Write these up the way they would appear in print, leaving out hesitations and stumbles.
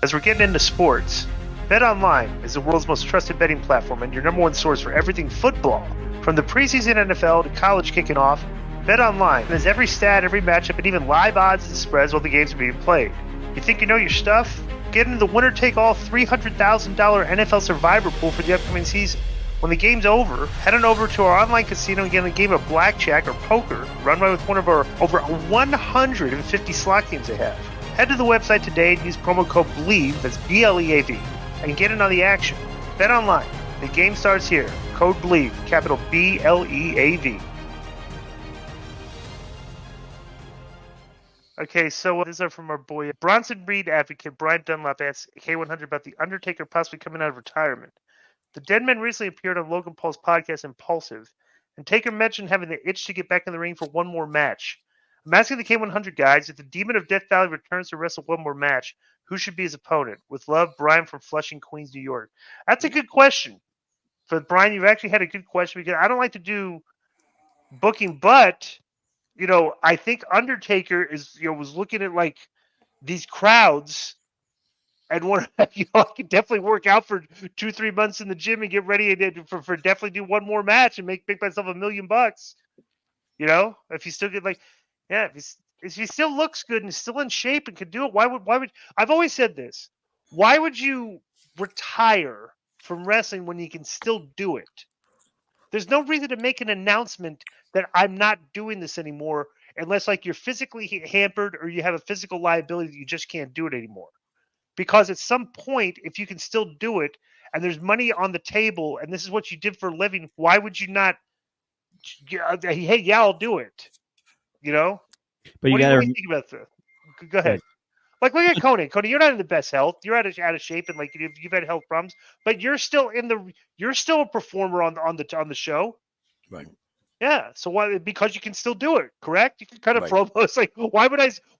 As we're getting into sports, BetOnline is the world's most trusted betting platform and your number one source for everything football. From the preseason NFL to college kicking off, BetOnline has every stat, every matchup, and even live odds and spreads while the games are being played. You think you know your stuff? Get into the winner-take-all $300,000 NFL Survivor pool for the upcoming season. When the game's over, head on over to our online casino and get a game of blackjack or poker run by with one of our over 150 slot games they have. Head to the website today and use promo code BLEAV, that's BLEAV, and get in on the action. Bet online. The game starts here. Code BLEAV, capital BLEAV. Okay, so these are from our boy Bronson Reed advocate Brian Dunlap asks K100 about the Undertaker possibly coming out of retirement. The Dead Man recently appeared on Logan Paul's podcast Impulsive, and Taker mentioned having the itch to get back in the ring for one more match. I'm asking the K100 guys, if the Demon of Death Valley returns to wrestle one more match, who should be his opponent? With love, Brian from Flushing, Queens, New York. That's a good question. But Brian, you've actually had a good question because I don't like to do booking, but I think Undertaker was looking at like these crowds and I could definitely work out for 2-3 months in the gym and get ready for definitely do one more match and make myself $1 million. If you still get if he still looks good and is still in shape and can do it, why would I've always said this? Why would you retire from wrestling when you can still do it? There's no reason to make an announcement that I'm not doing this anymore unless you're physically hampered or you have a physical liability that you just can't do it anymore. Because at some point, if you can still do it and there's money on the table and this is what you did for a living, why would you not? Hey, yeah, I'll do it. But what do you think about that? Go ahead. Look at Conan. Conan, you're not in the best health. You're out of shape, and you've had health problems. But you're still you're still a performer on the show. Right. Yeah. So why? Because you can still do it. Correct. You can cut a promo. It's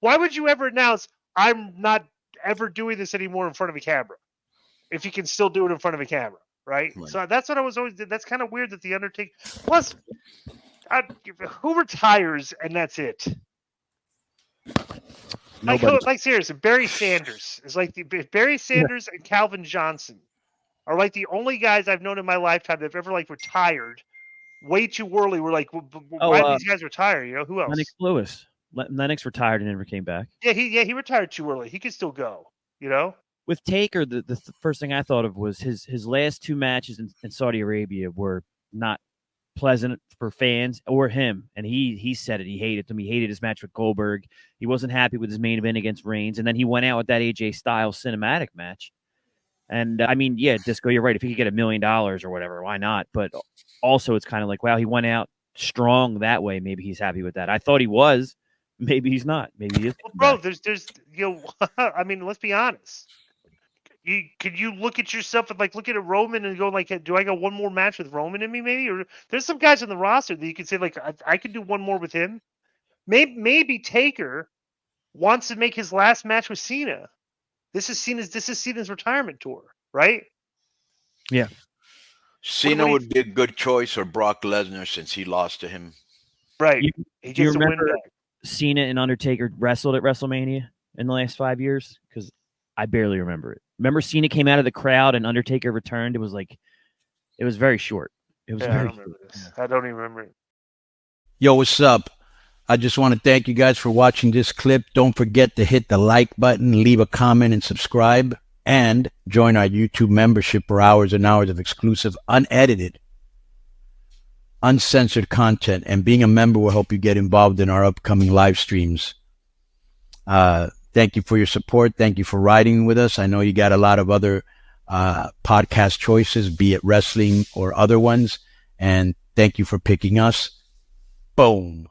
why would you ever announce I'm not ever doing this anymore in front of a camera? If you can still do it in front of a camera, right? So that's what I was always. That's kind of weird that the Undertaker. Plus, who retires and that's it? Seriously, Barry Sanders is Barry Sanders and Calvin Johnson are the only guys I've known in my lifetime that have ever retired way too early. We're why did these guys retire? Who else? Lennox Lewis. Lennox retired and never came back. Yeah, he retired too early. He could still go. With Taker, the first thing I thought of was his last two matches in Saudi Arabia were not pleasant for fans or him, and he said it. He hated them. He hated his match with Goldberg. He wasn't happy with his main event against Reigns, and then he went out with that AJ Styles cinematic match. And I mean, yeah, Disco, you're right. If he could get $1 million or whatever, why not? But also, it's kind of wow, he went out strong that way. Maybe he's happy with that. I thought he was. Maybe he's not. Maybe he is. Well, bro, there's I mean, let's be honest. Could you look at yourself and look at a Roman and go do I go one more match with Roman in me maybe? Or there's some guys on the roster that you could say I could do one more with him. Maybe Taker wants to make his last match with Cena. This is Cena's retirement tour, right? Yeah. Cena would be a good choice, or Brock Lesnar, since he lost to him. Right. Do you remember Cena and Undertaker wrestled at WrestleMania in the last 5 years? Because I barely remember it. Remember Cena came out of the crowd and Undertaker returned? It was very short. It was I don't remember this. I don't even remember it. Yo, what's up? I just want to thank you guys for watching this clip. Don't forget to hit the like button, leave a comment, and subscribe. And join our YouTube membership for hours and hours of exclusive, unedited, uncensored content. And being a member will help you get involved in our upcoming live streams. Thank you for your support. Thank you for riding with us. I know you got a lot of other podcast choices, be it wrestling or other ones. And thank you for picking us. Boom.